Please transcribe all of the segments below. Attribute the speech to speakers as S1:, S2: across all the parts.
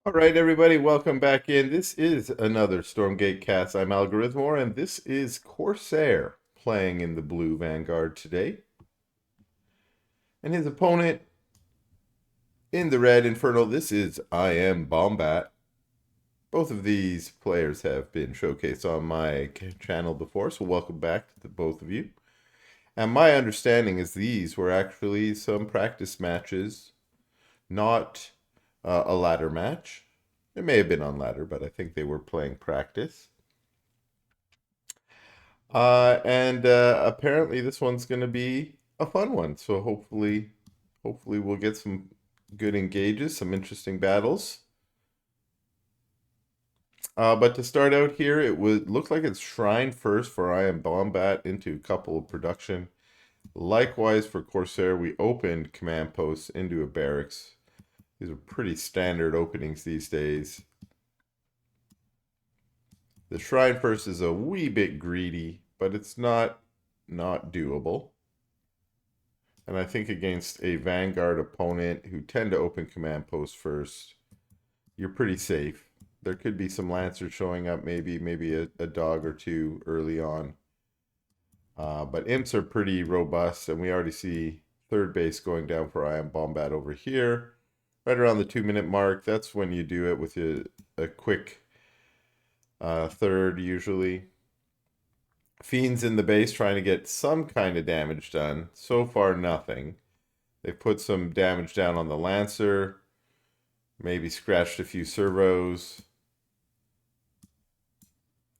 S1: All right, everybody, welcome back in. This is another Stormgate cast. I'm Algorithmor, and this is Corsair playing in the blue Vanguard today. And his opponent in the red Infernal, this is IMBombat. Both of these players have been showcased on my channel before, so welcome back to both of you. And my understanding is these were actually some practice matches, not a ladder match. It may have been on ladder, but I think they were playing practice. And apparently this one's going to be a fun one. So hopefully we'll get some good engages, some interesting battles. But to start out here, it would look like it's Shrine first for IMBombat into a couple of production. Likewise for Corsair, we opened command posts into a barracks. These are pretty standard openings these days. The Shrine first is a wee bit greedy, but it's not doable. And I think against a Vanguard opponent who tend to open command posts first, you're pretty safe. There could be some Lancers showing up, maybe a dog or two early on. But imps are pretty robust, and we already see third base going down for IMBombat over here. Right around the 2-minute mark, that's when you do it with a quick third usually. Fiends in the base trying to get some kind of damage done. So far, nothing. They've put some damage down on the Lancer. Maybe scratched a few servos.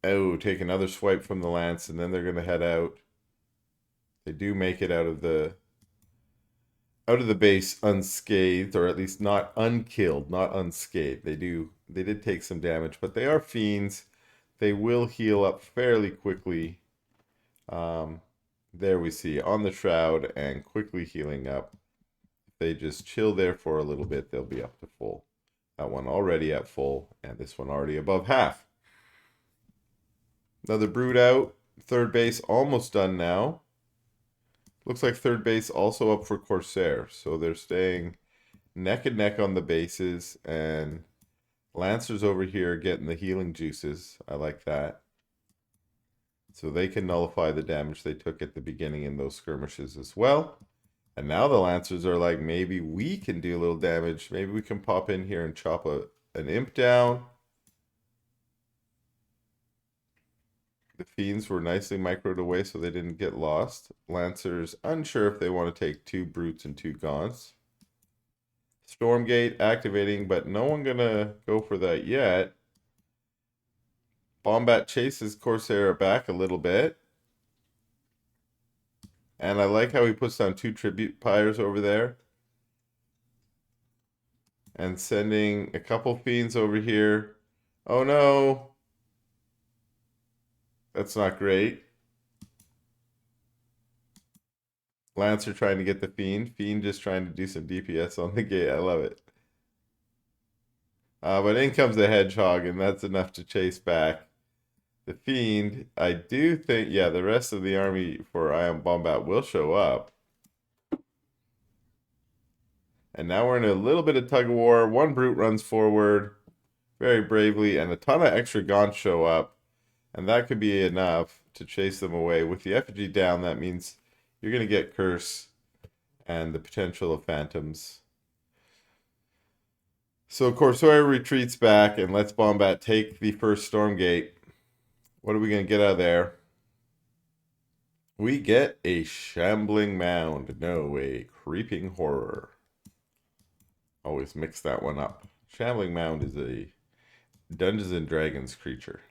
S1: Oh, take another swipe from the Lance, and then they're going to head out. They do make it out of the base unscathed, or at least not unkilled, not unscathed. They did take some damage, but they are fiends. They will heal up fairly quickly. There we see on the shroud and quickly healing up. If they just chill there for a little bit, they'll be up to full. That one already at full, and this one already above half. Another brood out. Third base almost done now. Looks like third base also up for Corsair, so they're staying neck and neck on the bases, and Lancers over here getting the healing juices. I like that. So they can nullify the damage they took at the beginning in those skirmishes as well. And now the Lancers are like, maybe we can do a little damage. Maybe we can pop in here and chop an imp down. The Fiends were nicely microed away so they didn't get lost. Lancers unsure if they want to take 2 Brutes and 2 Gaunts. Stormgate activating, but no one gonna go for that yet. Bombat chases Corsair back a little bit. And I like how he puts down 2 Tribute Pyres over there. And sending a couple Fiends over here. Oh no! That's not great. Lancer trying to get the Fiend. Fiend just trying to do some DPS on the gate. I love it. But in comes the Hedgehog, and that's enough to chase back the Fiend. I do think, yeah, the rest of the army for IMBombat will show up. And now we're in a little bit of tug of war. One Brute runs forward very bravely, and a ton of extra Gaunts show up. And that could be enough to chase them away. With the effigy down, that means you're going to get Curse and the potential of Phantoms. So Corsair retreats back and lets Bombat take the first Stormgate. What are we going to get out of there? We get a Shambling Mound. No, a Creeping Horror. Always mix that one up. Shambling Mound is a Dungeons and Dragons creature.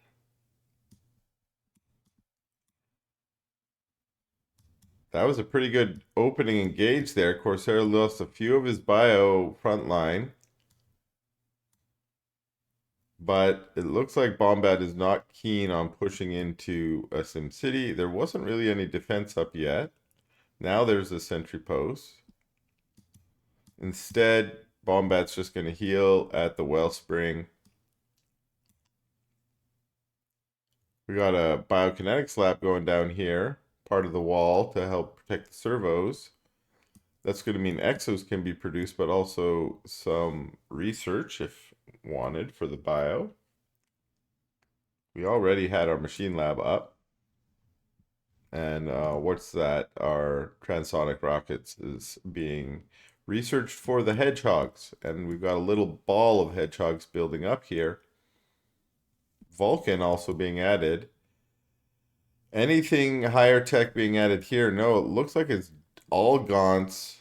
S1: That was a pretty good opening engage there. Corsair lost a few of his bio front line. But it looks like Bombat is not keen on pushing into a Sim City. There wasn't really any defense up yet. Now there's a sentry post. Instead, Bombat's just going to heal at the Wellspring. We got a biokinetic slap going down here, part of the wall to help protect the servos. That's going to mean exos can be produced, but also some research if wanted for the bio. We already had our machine lab up. And what's that? Our transonic rockets is being researched for the hedgehogs. And we've got a little ball of hedgehogs building up here. Vulcan also being added. Anything higher tech being added here? No, it looks like it's all gaunts.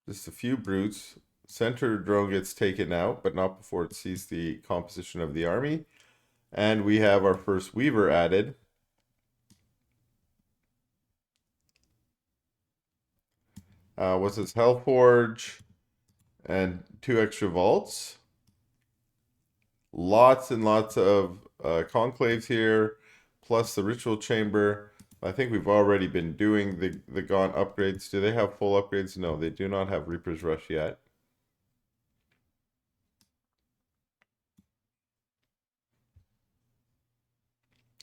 S1: Just a few brutes. Center drone gets taken out, but not before it sees the composition of the army. And we have our first Weaver added. What's this? Hellforge and 2 extra vaults. Lots and lots of conclaves here, plus the ritual chamber. I think we've already been doing the Gaunt upgrades. Do they have full upgrades? No, they do not have Reaper's Rush yet.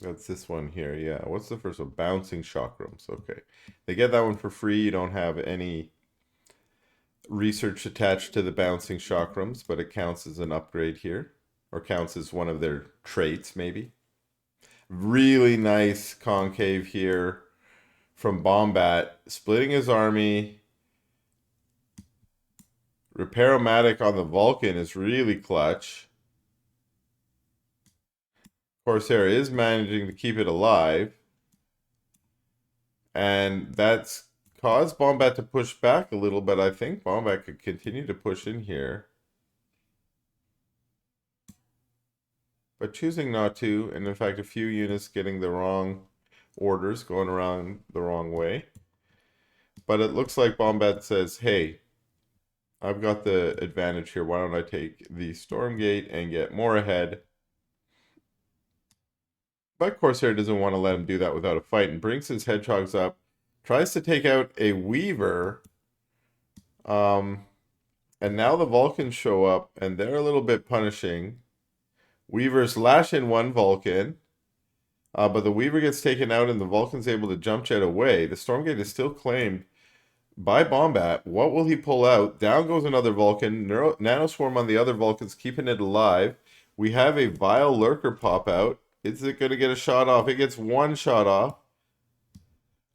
S1: That's this one here. Yeah. What's the first one? Bouncing chakrams. Okay. They get that one for free. You don't have any research attached to the bouncing chakrams, but it counts as an upgrade here. Or counts as one of their traits, maybe. Really nice concave here from Bombat. Splitting his army. Repair-O-Matic on the Vulcan is really clutch. Corsair is managing to keep it alive. And that's caused Bombat to push back a little, but I think Bombat could continue to push in here. But choosing not to, and in fact a few units getting the wrong orders, going around the wrong way. But it looks like Bombat says, hey, I've got the advantage here. Why don't I take the Stormgate and get more ahead? But Corsair doesn't want to let him do that without a fight and brings his hedgehogs up. Tries to take out a Weaver. And now the Vulcans show up and they're a little bit punishing. Weavers lash in one Vulcan. But the Weaver gets taken out and the Vulcan's able to jump jet away. The Stormgate is still claimed by Bombat. What will he pull out? Down goes another Vulcan. Nanoswarm on the other Vulcans, keeping it alive. We have a Vile Lurker pop out. Is it going to get a shot off? It gets one shot off.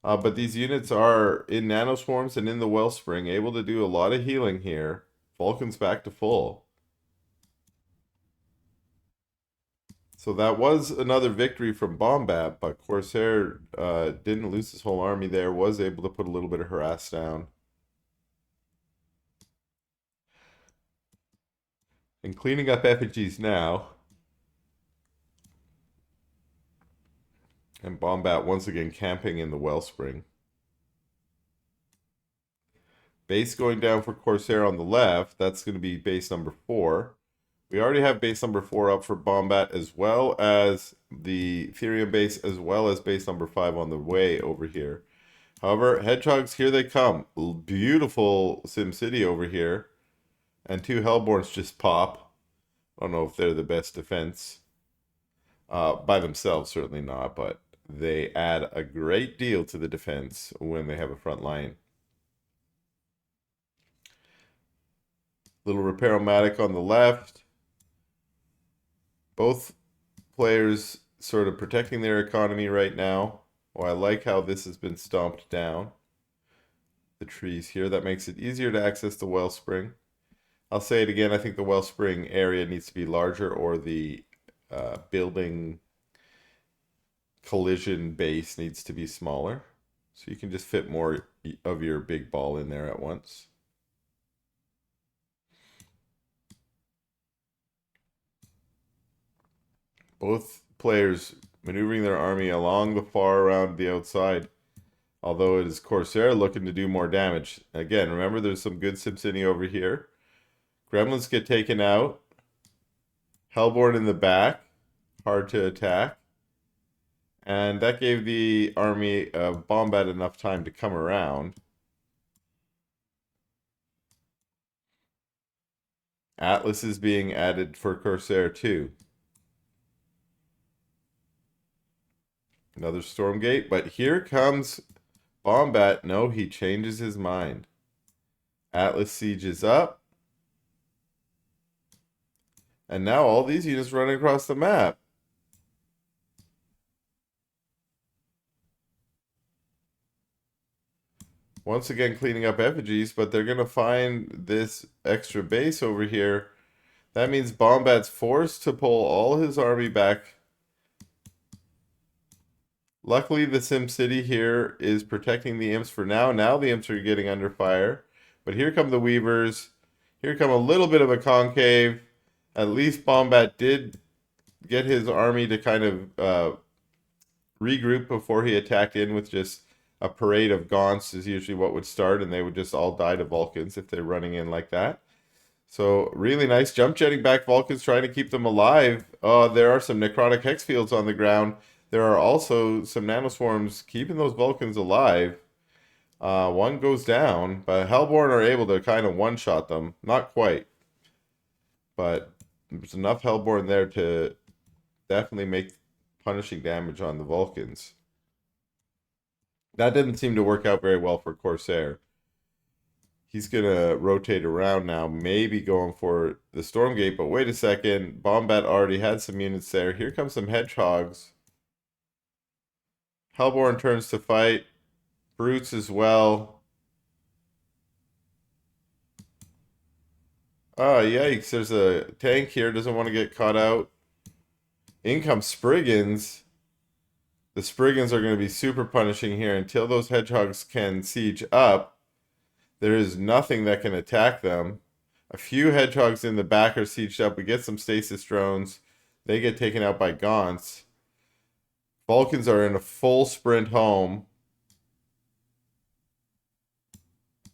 S1: But these units are in Nanoswarms and in the Wellspring, able to do a lot of healing here. Vulcan's back to full. So that was another victory from Bombat, but Corsair didn't lose his whole army there, was able to put a little bit of harass down. And cleaning up effigies now. And Bombat once again camping in the Wellspring. Base going down for Corsair on the left. That's going to be base number 4. We already have base number 4 up for Bombat, as well as the Therium base, as well as base number 5 on the way over here. However, Hedgehogs, here they come. Beautiful SimCity over here. And 2 Hellborns just pop. I don't know if they're the best defense. By themselves, certainly not, but they add a great deal to the defense when they have a front line. Little Repair-O-Matic on the left. Both players sort of protecting their economy right now. Oh, I like how this has been stomped down. The trees here. That makes it easier to access the Wellspring. I'll say it again. I think the Wellspring area needs to be larger, or the building collision base needs to be smaller. So you can just fit more of your big ball in there at once. Both players maneuvering their army along the far around the outside. Although it is Corsair looking to do more damage. Again, remember there's some good SimCity over here. Gremlins get taken out. Hellborn in the back. Hard to attack. And that gave the army of Bombat enough time to come around. Atlas is being added for Corsair too. Another Stormgate, but here comes Bombat. No, he changes his mind. Atlas Siege is up. And now all these units running across the map. Once again cleaning up effigies, but they're going to find this extra base over here. That means Bombat's forced to pull all his army back. Luckily, the SimCity here is protecting the imps for now. Now the imps are getting under fire. But here come the Weavers. Here come a little bit of a concave. At least Bombat did get his army to kind of regroup before he attacked in with just a parade of Gaunts is usually what would start, and they would just all die to Vulcans if they're running in like that. So really nice jump jetting back Vulcans, trying to keep them alive. There are some necrotic hex fields on the ground. There are also some nanoswarms keeping those Vulcans alive. One goes down, but Hellborn are able to kind of one-shot them. Not quite. But there's enough Hellborn there to definitely make punishing damage on the Vulcans. That didn't seem to work out very well for Corsair. He's going to rotate around now, maybe going for the Stormgate. But wait a second. Bombat already had some units there. Here comes some Hedgehogs. Hellborn turns to fight. Brutes as well. Oh, yikes. There's a tank here. Doesn't want to get caught out. In comes Spriggans. The Spriggans are going to be super punishing here until those Hedgehogs can siege up. There is nothing that can attack them. A few Hedgehogs in the back are sieged up. We get some stasis drones. They get taken out by Gaunts. Vulcans are in a full sprint home.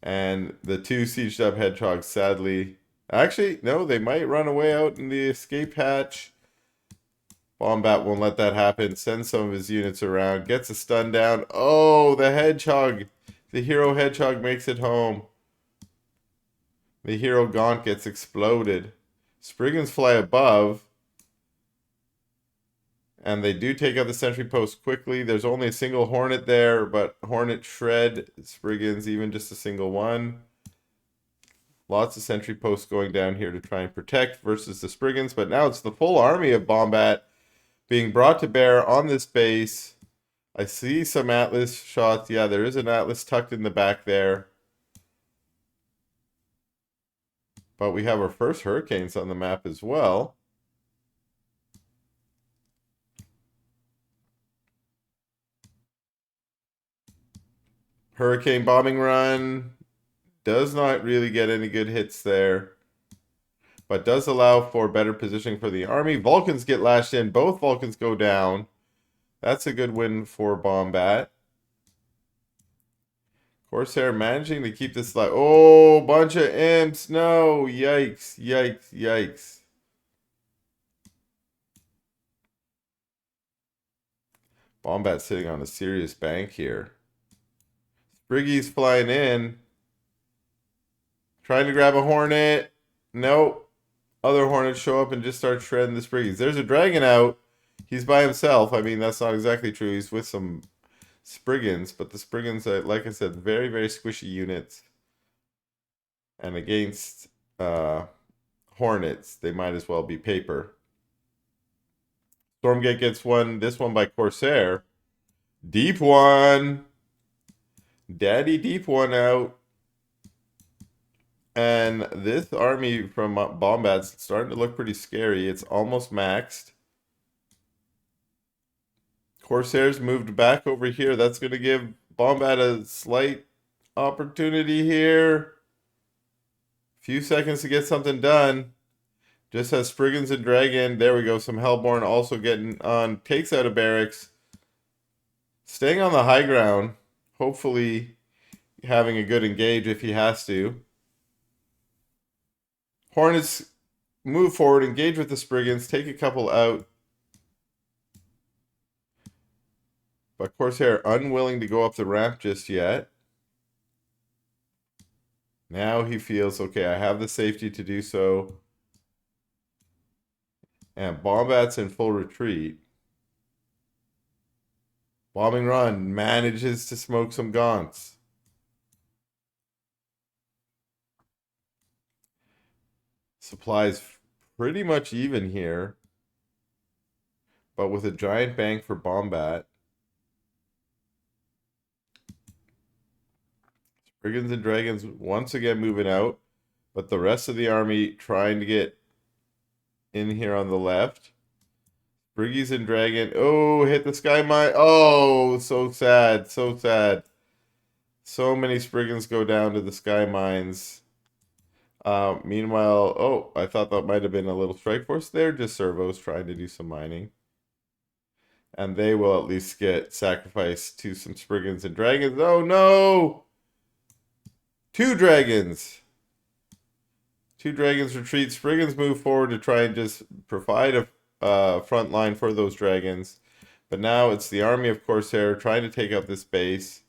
S1: And the two sieged up Hedgehogs, sadly... Actually, no, they might run away out in the escape hatch. Bombat won't let that happen. Sends some of his units around. Gets a stun down. Oh, the Hedgehog. The hero Hedgehog makes it home. The hero Gaunt gets exploded. Spriggans fly above. And they do take out the sentry post quickly. There's only a single Hornet there, but Hornet shred Spriggans, even just a single one. Lots of sentry posts going down here to try and protect versus the Spriggans. But now it's the full army of Bombat being brought to bear on this base. I see some Atlas shots. Yeah, there is an Atlas tucked in the back there. But we have our first Hurricanes on the map as well. Hurricane bombing run. Does not really get any good hits there. But does allow for better positioning for the army. Vulcans get lashed in. Both Vulcans go down. That's a good win for Bombat. Corsair managing to keep this alive. Oh, bunch of imps. No. Yikes. Yikes. Yikes. Bombat sitting on a serious bank here. Spriggy's flying in. Trying to grab a Hornet. Nope. Other Hornets show up and just start shredding the Spriggies. There's a Dragon out. He's by himself. I mean, that's not exactly true. He's with some Spriggans, but the Spriggans are, like I said, very, very squishy units. And against Hornets, they might as well be paper. Stormgate gets one. This one by Corsair. Deep one. Daddy Deep one out. And this army from Bombat's starting to look pretty scary. It's almost maxed. Corsair's moved back over here. That's going to give Bombat a slight opportunity here. Few seconds to get something done. Just has Spriggans and Dragon. There we go. Some Hellborn also getting on. Takes out a barracks. Staying on the high ground. Hopefully having a good engage if he has to. Hornets move forward, engage with the Spriggans, take a couple out. But Corsair unwilling to go up the ramp just yet. Now he feels, okay, I have the safety to do so. And Bombat's in full retreat. Bombing run manages to smoke some Gaunts. Supplies pretty much even here. But with a giant bank for Bombat. Brigands and Dragons once again moving out. But the rest of the army trying to get in here on the left. Briggies and Dragon. Oh, hit the Sky Mine. Oh, so sad. So sad. So many Spriggans go down to the Sky Mines. Meanwhile, oh, I thought that might have been a little strike force there. Just servos trying to do some mining. And they will at least get sacrificed to some Spriggans and Dragons. Oh, no! 2 Dragons! 2 Dragons retreat. Spriggans move forward to try and just provide a front line for those Dragons. But now it's the army of Corsair trying to take out this base.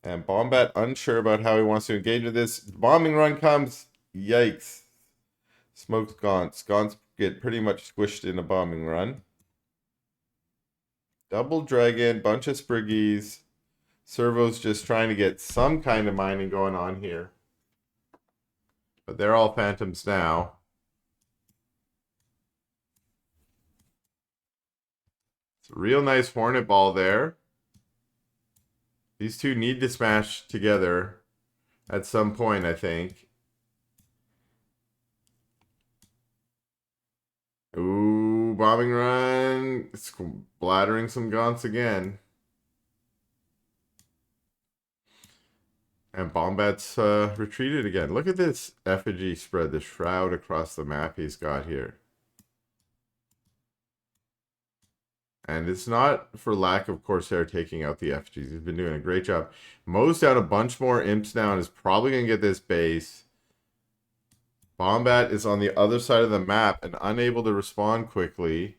S1: And Bombat unsure about how he wants to engage with this. Bombing run comes. Yikes. Smokes Gaunts. Gaunts get pretty much squished in a bombing run. Double Dragon. Bunch of Spriggies. Servos just trying to get some kind of mining going on here. But they're all Phantoms now. It's a real nice Hornet Ball there. These two need to smash together at some point, I think. Ooh, bombing run. It's blattering some Gaunts again. And Bombat's retreated again. Look at this effigy spread, the shroud across the map he's got here. And it's not for lack of Corsair taking out the effigies. He's been doing a great job. Mo's down a bunch more imps now and is probably going to get this base. Bombat is on the other side of the map and unable to respond quickly.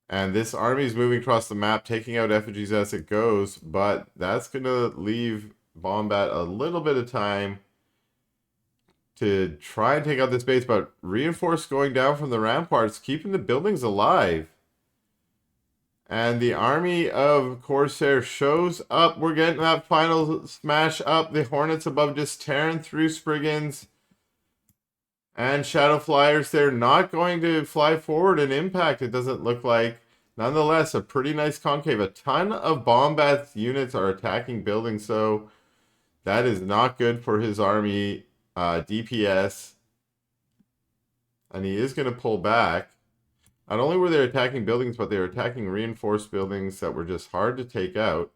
S1: And this army is moving across the map, taking out effigies as it goes. But that's going to leave Bombat a little bit of time to try and take out this base. But reinforce going down from the ramparts, keeping the buildings alive. And the army of Corsair shows up. We're getting that final smash up. The Hornets above just tearing through Spriggans. And Shadow Flyers, they're not going to fly forward and impact, it doesn't look like. Nonetheless, a pretty nice concave. A ton of Bombat's units are attacking buildings, so that is not good for his army DPS. And he is going to pull back. Not only were they attacking buildings, but they were attacking reinforced buildings that were just hard to take out.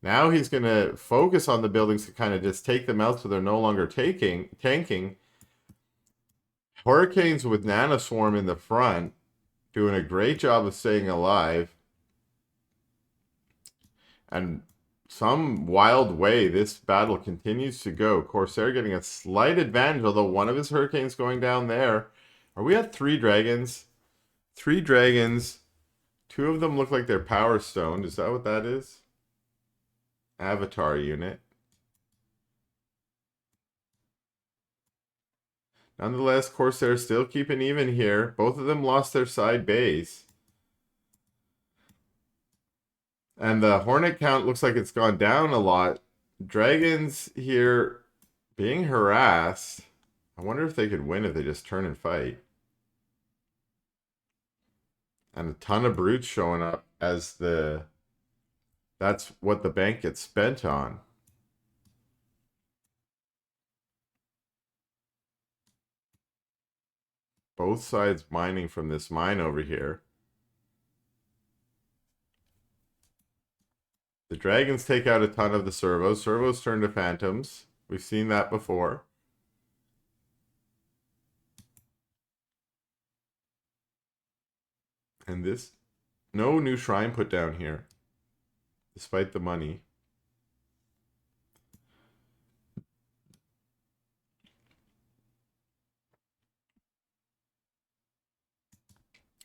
S1: Now he's going to focus on the buildings to kind of just take them out so they're no longer tanking. Hurricanes with Nanoswarm in the front, doing a great job of staying alive. And some wild way, this battle continues to go. Corsair getting a slight advantage, although one of his Hurricanes going down there. Are we at 3 dragons? 3 dragons. 2 of them look like they're power stoned. Is that what that is? Avatar unit. Nonetheless, Corsair still keeping even here. Both of them lost their side base. And the Hornet count looks like it's gone down a lot. Dragons here being harassed. I wonder if they could win if they just turn and fight. And a ton of brutes showing up as that's what the bank gets spent on. Both sides mining from this mine over here. The dragons take out a ton of the servos. Servos turn to phantoms. We've seen that before. And this, no new shrine put down here, despite the money.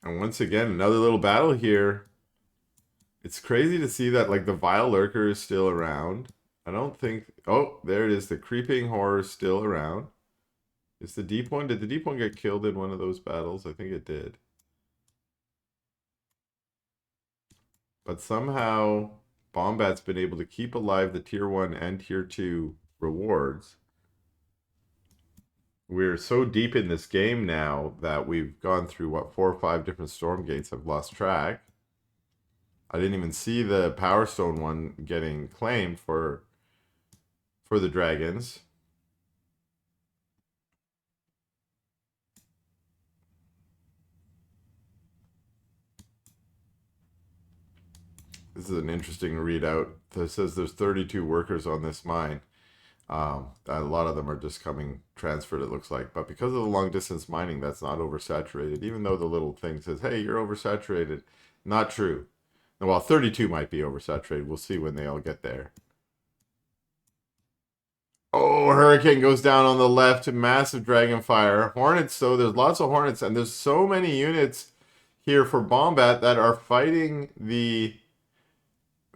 S1: And once again, another little battle here. It's crazy to see that, like, the Vile Lurker is still around. I don't think... Oh, there it is. The Creeping Horror is still around. Is the Deep One... Did the Deep One get killed in one of those battles? I think it did. But somehow, Bombat's been able to keep alive the Tier 1 and Tier 2 rewards. We're so deep in this game now that we've gone through, what, 4 or 5 different Stormgates. I've lost track. I didn't even see the Power Stone one getting claimed for the dragons. This is an interesting readout. It says there's 32 workers on this mine. A lot of them are just coming transferred, it looks like. But because of the long distance mining, that's not oversaturated. Even though the little thing says, hey, you're oversaturated. Not true. Well, 32 might be oversaturated. We'll see when they all get there. Oh, Hurricane goes down on the left. Massive Dragon Fire. Hornets, though. There's lots of Hornets. And there's so many units here for Bombat that are fighting the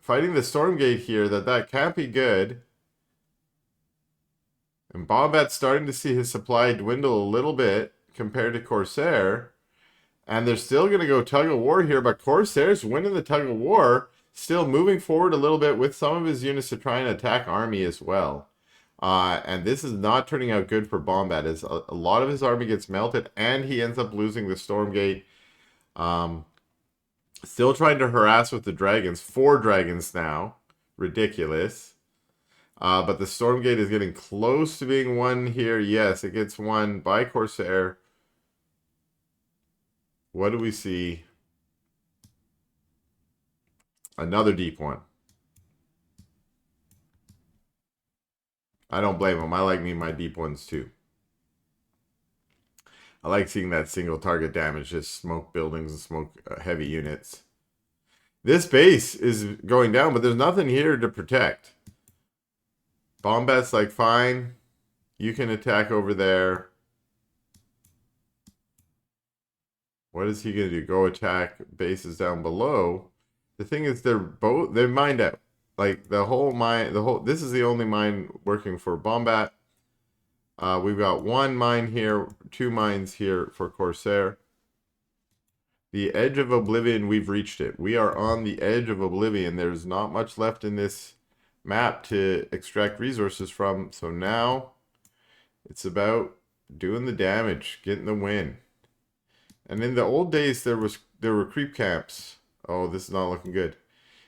S1: Stormgate here that can't be good. And Bombat's starting to see his supply dwindle a little bit compared to Corsair. And they're still going to go tug of war here, but Corsair's winning the tug of war, still moving forward a little bit with some of his units to try and attack army as well. And this is not turning out good for Bombat, as a lot of his army gets melted, and he ends up losing the Stormgate. Still trying to harass with the dragons. 4 dragons now. Ridiculous. But the Stormgate is getting close to being won here. Yes, it gets won by Corsair. What do we see? Another deep one. I don't blame him. I like me my deep ones too. I like seeing that single target damage, just smoke buildings and smoke heavy units. This base is going down, but there's nothing here to protect. Bombat's like, fine, you can attack over there. What is he going to do? Go attack bases down below? The thing is, they're mined out. Like, this is the only mine working for Bombat. We've got 1 mine here, 2 mines here for Corsair. The edge of oblivion, we've reached it. We are on the edge of oblivion. There's not much left in this map to extract resources from. So now it's about doing the damage, getting the win. And in the old days, there were creep camps. Oh, this is not looking good.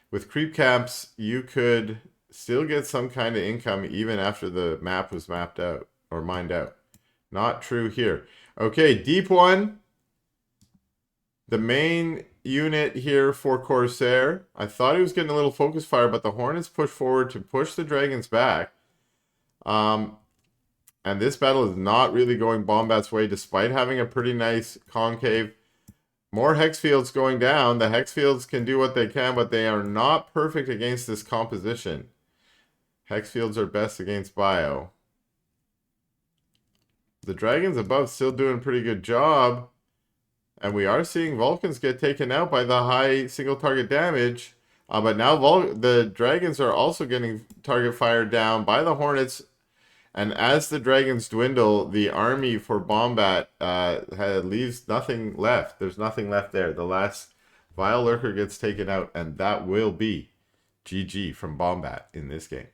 S1: With creep camps, you could still get some kind of income even after the map was mapped out or mined out. Not true here. Okay, deep one. The main unit here for Corsair. I thought he was getting a little focus fire, but the Hornets push forward to push the dragons back. And this battle is not really going Bombat's way, despite having a pretty nice concave. More hex fields going down. The hex fields can do what they can, but they are not perfect against this composition. Hex fields are best against bio. The dragons above still doing a pretty good job. And we are seeing Vulcans get taken out by the high single target damage. But now the dragons are also getting target fired down by the Hornets. And as the dragons dwindle, the army for Bombat leaves nothing left. There's nothing left there. The last Vile Lurker gets taken out, and that will be GG from Bombat in this game.